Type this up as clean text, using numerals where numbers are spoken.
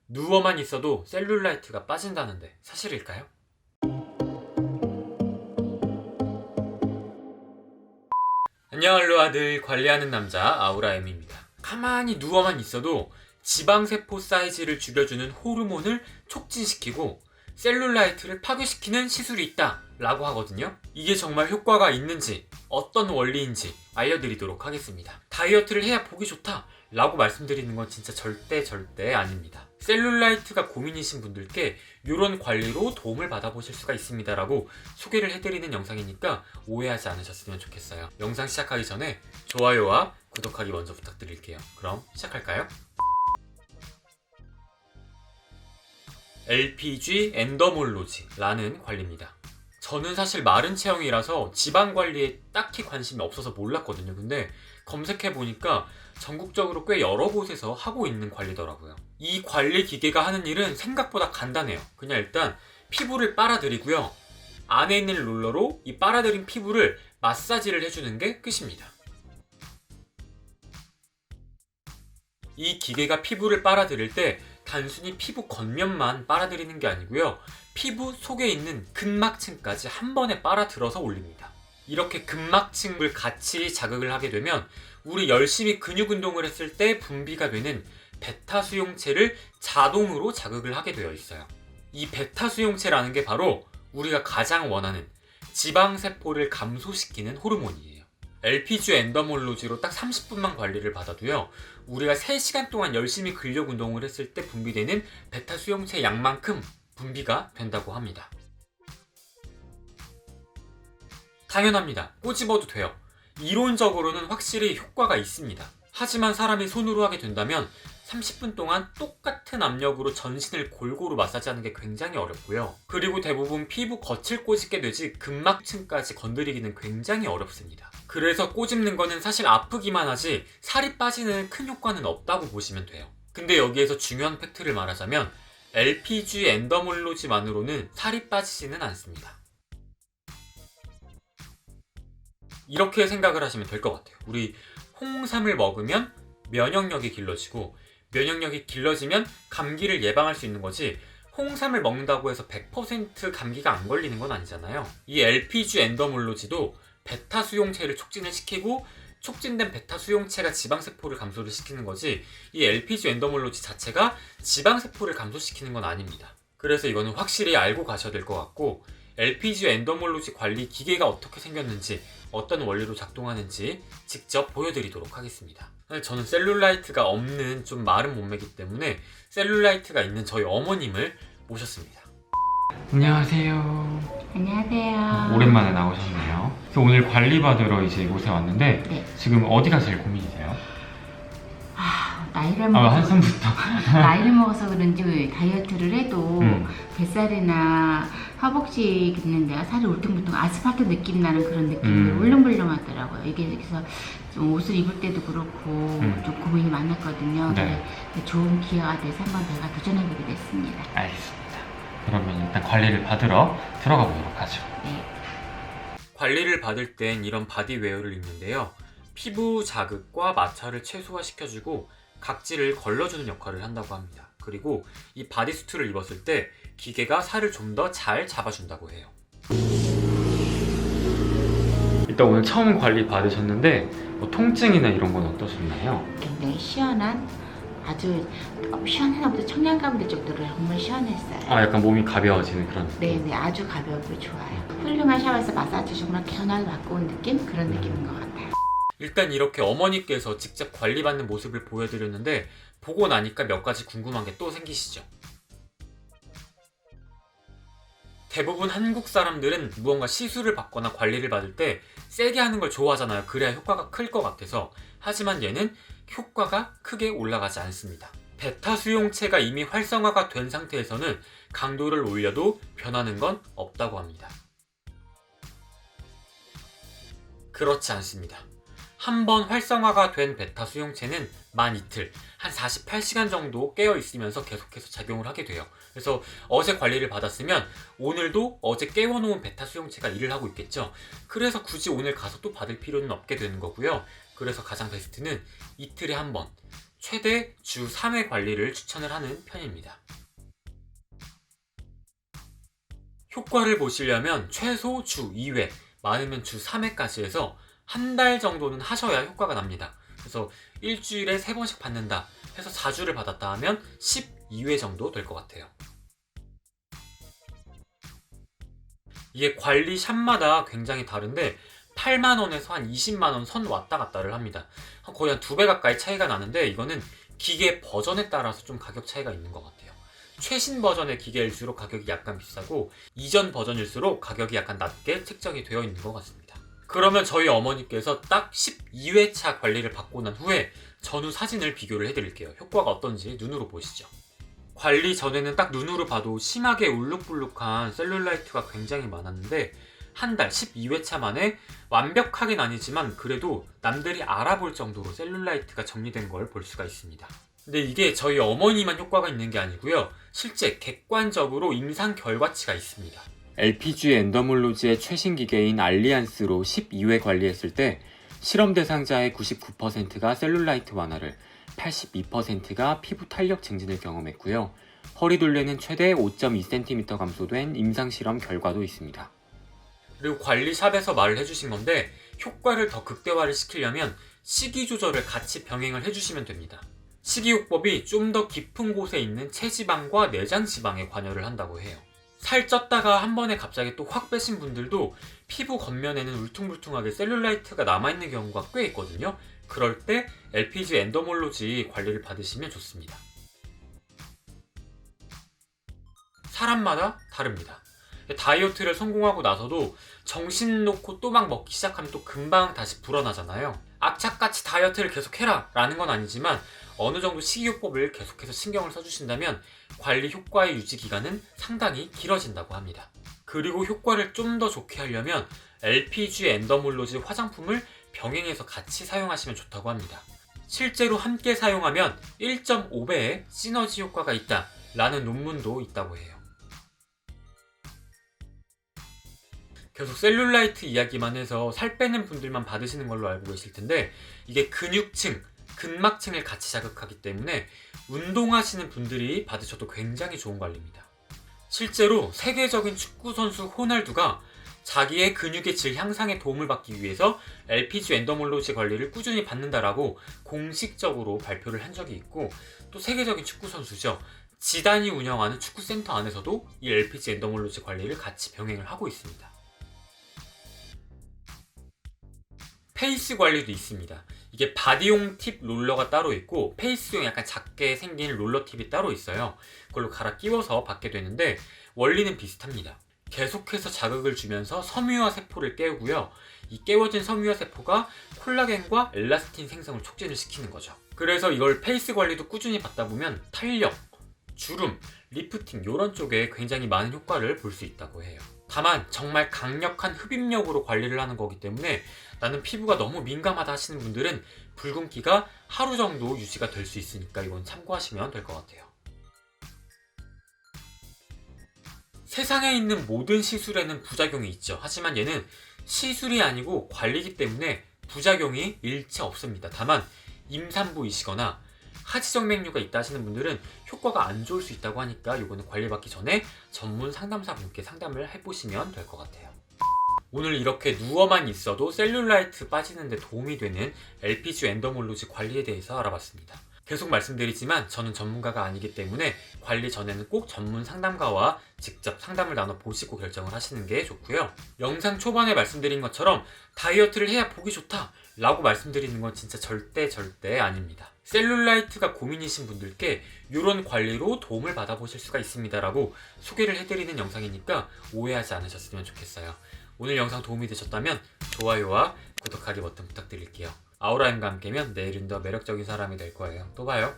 누워만 있어도 셀룰라이트가 빠진다는데 사실일까요? 안녕할로아 늘 관리하는 남자 아우라엠입니다. 가만히 누워만 있어도 지방세포 사이즈를 줄여주는 호르몬을 촉진시키고 셀룰라이트를 파괴시키는 시술이 있다 라고 하거든요. 이게 정말 효과가 있는지 어떤 원리인지 알려드리도록 하겠습니다. 다이어트를 해야 보기 좋다 라고 말씀드리는 건 진짜 절대 아닙니다. 셀룰라이트가 고민이신 분들께 이런 관리로 도움을 받아보실 수가 있습니다 라고 소개를 해드리는 영상이니까 오해하지 않으셨으면 좋겠어요. 영상 시작하기 전에 좋아요와 구독하기 먼저 부탁드릴게요. 그럼 시작할까요? LPG 엔더몰로지라는 관리입니다. 저는 사실 마른 체형이라서 지방 관리에 딱히 관심이 없어서 몰랐거든요. 근데 검색해보니까 전국적으로 꽤 여러 곳에서 하고 있는 관리더라고요. 이 관리 기계가 하는 일은 생각보다 간단해요. 그냥 일단 피부를 빨아들이고요. 안에 있는 롤러로 이 빨아들인 피부를 마사지를 해주는 게 끝입니다. 이 기계가 피부를 빨아들일 때 단순히 피부 겉면만 빨아들이는 게 아니고요. 피부 속에 있는 근막층까지 한 번에 빨아들어서 올립니다. 이렇게 근막층을 같이 자극을 하게 되면 우리 열심히 근육 운동을 했을 때 분비가 되는 베타 수용체를 자동으로 자극을 하게 되어 있어요. 이 베타 수용체라는 게 바로 우리가 가장 원하는 지방세포를 감소시키는 호르몬이에요. LPG 엔더몰로지로 딱 30분만 관리를 받아도요. 우리가 3시간 동안 열심히 근력 운동을 했을 때 분비되는 베타 수용체 양만큼 분비가 된다고 합니다. 당연합니다. 꼬집어도 돼요. 이론적으로는 확실히 효과가 있습니다. 하지만 사람이 손으로 하게 된다면 30분 동안 똑같은 압력으로 전신을 골고루 마사지하는 게 굉장히 어렵고요. 그리고 대부분 피부 겉을 꼬집게 되지 근막층까지 건드리기는 굉장히 어렵습니다. 그래서 꼬집는 거는 사실 아프기만 하지 살이 빠지는 큰 효과는 없다고 보시면 돼요. 근데 여기에서 중요한 팩트를 말하자면 LPG 엔더몰로지만으로는 살이 빠지지는 않습니다. 이렇게 생각을 하시면 될 것 같아요. 우리 홍삼을 먹으면 면역력이 길러지고 면역력이 길러지면 감기를 예방할 수 있는 거지 홍삼을 먹는다고 해서 100% 감기가 안 걸리는 건 아니잖아요. 이 LPG 엔더몰로지도 베타 수용체를 촉진을 시키고 촉진된 베타 수용체가 지방세포를 감소를 시키는 거지 이 LPG 엔더몰로지 자체가 지방세포를 감소시키는 건 아닙니다. 그래서 이거는 확실히 알고 가셔야 될 것 같고 LPG 엔더몰로지 관리 기계가 어떻게 생겼는지 어떤 원리로 작동하는지 직접 보여드리도록 하겠습니다. 저는 셀룰라이트가 없는 좀 마른 몸매이기 때문에 셀룰라이트가 있는 저희 어머님을 모셨습니다. 안녕하세요. 안녕하세요. 오랜만에 나오셨네요. 그래서 오늘 관리받으러 이제 이곳에 왔는데 네. 지금 어디가 제일 고민이세요? 나이를 먹어서 한숨부터. 나이를 먹어서 그런지 다이어트를 해도 뱃살이나 허벅지 있는 데가 살이 울퉁불퉁 아스팔트 느낌 나는 그런 느낌이 울렁불렁하더라고요. 이게 그래서 좀 옷을 입을 때도 그렇고 좀 고민이 많았거든요. 네. 근데 좋은 기회가 돼서 한번 제가 도전해보게 됐습니다. 알겠습니다. 그러면 일단 관리를 받으러 들어가 보도록 하죠. 네. 관리를 받을 땐 이런 바디웨어를 입는데요. 피부 자극과 마찰을 최소화시켜주고 각질을 걸러주는 역할을 한다고 합니다. 그리고 이 바디수트를 입었을 때 기계가 살을 좀 더 잘 잡아준다고 해요. 일단 오늘 처음 관리 받으셨는데 뭐 통증이나 이런 건 어떠셨나요? 굉장히 시원한 아주 시원하다보다 청량감 들 정도로 정말 시원했어요. 약간 몸이 가벼워지는 그런 느낌? 네네, 아주 가볍고 좋아요. 훌륭한 샤워에서 마사지 정말 개운하게 받고 온 느낌? 그런 느낌인 것 같아요. 일단 이렇게 어머니께서 직접 관리받는 모습을 보여드렸는데 보고 나니까 몇 가지 궁금한 게 또 생기시죠? 대부분 한국 사람들은 무언가 시술을 받거나 관리를 받을 때 세게 하는 걸 좋아하잖아요. 그래야 효과가 클 것 같아서. 하지만 얘는 효과가 크게 올라가지 않습니다. 베타 수용체가 이미 활성화가 된 상태에서는 강도를 올려도 변하는 건 없다고 합니다. 그렇지 않습니다. 한번 활성화가 된 베타 수용체는 만 이틀, 한 48시간 정도 깨어 있으면서 계속해서 작용을 하게 돼요. 그래서 어제 관리를 받았으면 오늘도 어제 깨워놓은 베타 수용체가 일을 하고 있겠죠. 그래서 굳이 오늘 가서 또 받을 필요는 없게 되는 거고요. 그래서 가장 베스트는 이틀에 한 번, 최대 주 3회 관리를 추천을 하는 편입니다. 효과를 보시려면 최소 주 2회, 많으면 주 3회까지 해서 한 달 정도는 하셔야 효과가 납니다. 그래서 일주일에 3번씩 받는다 해서 4주를 받았다 하면 12회 정도 될 것 같아요. 이게 관리 샵마다 굉장히 다른데 8만원에서 한 20만원 선 왔다 갔다를 합니다. 거의 한 2배 가까이 차이가 나는데 이거는 기계 버전에 따라서 좀 가격 차이가 있는 것 같아요. 최신 버전의 기계일수록 가격이 약간 비싸고 이전 버전일수록 가격이 약간 낮게 책정이 되어 있는 것 같습니다. 그러면 저희 어머니께서 딱 12회차 관리를 받고 난 후에 전후 사진을 비교를 해드릴게요. 효과가 어떤지 눈으로 보시죠. 관리 전에는 딱 눈으로 봐도 심하게 울룩불룩한 셀룰라이트가 굉장히 많았는데 한 달 12회차 만에 완벽하긴 아니지만 그래도 남들이 알아볼 정도로 셀룰라이트가 정리된 걸 볼 수가 있습니다. 근데 이게 저희 어머니만 효과가 있는 게 아니고요. 실제 객관적으로 임상 결과치가 있습니다. LPG 엔더몰로지의 최신 기계인 알리안스로 12회 관리했을 때 실험 대상자의 99%가 셀룰라이트 완화를, 82%가 피부 탄력 증진을 경험했고요. 허리둘레는 최대 5.2cm 감소된 임상실험 결과도 있습니다. 그리고 관리샵에서 말을 해주신 건데 효과를 더 극대화를 시키려면 식이 조절을 같이 병행을 해주시면 됩니다. 식이요법이 좀 더 깊은 곳에 있는 체지방과 내장지방에 관여를 한다고 해요. 살쪘다가 한 번에 갑자기 또 확 빼신 분들도 피부 겉면에는 울퉁불퉁하게 셀룰라이트가 남아있는 경우가 꽤 있거든요. 그럴 때 LPG 엔더몰로지 관리를 받으시면 좋습니다. 사람마다 다릅니다. 다이어트를 성공하고 나서도 정신 놓고 또 막 먹기 시작하면 또 금방 다시 불어나잖아요. 악착같이 다이어트를 계속해라 라는 건 아니지만 어느 정도 식이요법을 계속해서 신경을 써주신다면 관리 효과의 유지 기간은 상당히 길어진다고 합니다. 그리고 효과를 좀 더 좋게 하려면 LPG 엔더몰로지 화장품을 병행해서 같이 사용하시면 좋다고 합니다. 실제로 함께 사용하면 1.5배의 시너지 효과가 있다 라는 논문도 있다고 해요. 계속 셀룰라이트 이야기만 해서 살 빼는 분들만 받으시는 걸로 알고 계실 텐데 이게 근육층, 근막층을 같이 자극하기 때문에 운동하시는 분들이 받으셔도 굉장히 좋은 관리입니다. 실제로 세계적인 축구선수 호날두가 자기의 근육의 질 향상에 도움을 받기 위해서 LPG 엔더몰로지 관리를 꾸준히 받는다라고 공식적으로 발표를 한 적이 있고 또 세계적인 축구선수죠. 지단이 운영하는 축구센터 안에서도 이 LPG 엔더몰로지 관리를 같이 병행을 하고 있습니다. 페이스 관리도 있습니다. 이게 바디용 팁 롤러가 따로 있고 페이스용 약간 작게 생긴 롤러 팁이 따로 있어요. 그걸로 갈아 끼워서 받게 되는데 원리는 비슷합니다. 계속해서 자극을 주면서 섬유화 세포를 깨우고요. 이 깨워진 섬유화 세포가 콜라겐과 엘라스틴 생성을 촉진을 시키는 거죠. 그래서 이걸 페이스 관리도 꾸준히 받다 보면 탄력, 주름, 리프팅 이런 쪽에 굉장히 많은 효과를 볼 수 있다고 해요. 다만 정말 강력한 흡입력으로 관리를 하는 거기 때문에 나는 피부가 너무 민감하다 하시는 분들은 붉은기가 하루 정도 유지가 될 수 있으니까 이건 참고하시면 될 것 같아요. 세상에 있는 모든 시술에는 부작용이 있죠. 하지만 얘는 시술이 아니고 관리이기 때문에 부작용이 일체 없습니다. 다만 임산부이시거나 하지정맥류가 있다 하시는 분들은 효과가 안 좋을 수 있다고 하니까 이거는 관리받기 전에 전문 상담사분께 상담을 해보시면 될 것 같아요. 오늘 이렇게 누워만 있어도 셀룰라이트 빠지는 데 도움이 되는 LPG 엔더몰로지 관리에 대해서 알아봤습니다. 계속 말씀드리지만 저는 전문가가 아니기 때문에 관리 전에는 꼭 전문 상담가와 직접 상담을 나눠보시고 결정을 하시는 게 좋고요. 영상 초반에 말씀드린 것처럼 다이어트를 해야 보기 좋다 라고 말씀드리는 건 진짜 절대 아닙니다. 셀룰라이트가 고민이신 분들께 이런 관리로 도움을 받아보실 수가 있습니다 라고 소개를 해드리는 영상이니까 오해하지 않으셨으면 좋겠어요. 오늘 영상 도움이 되셨다면 좋아요와 구독하기 버튼 부탁드릴게요. 아우라인과 함께면 내일은 더 매력적인 사람이 될 거예요. 또 봐요.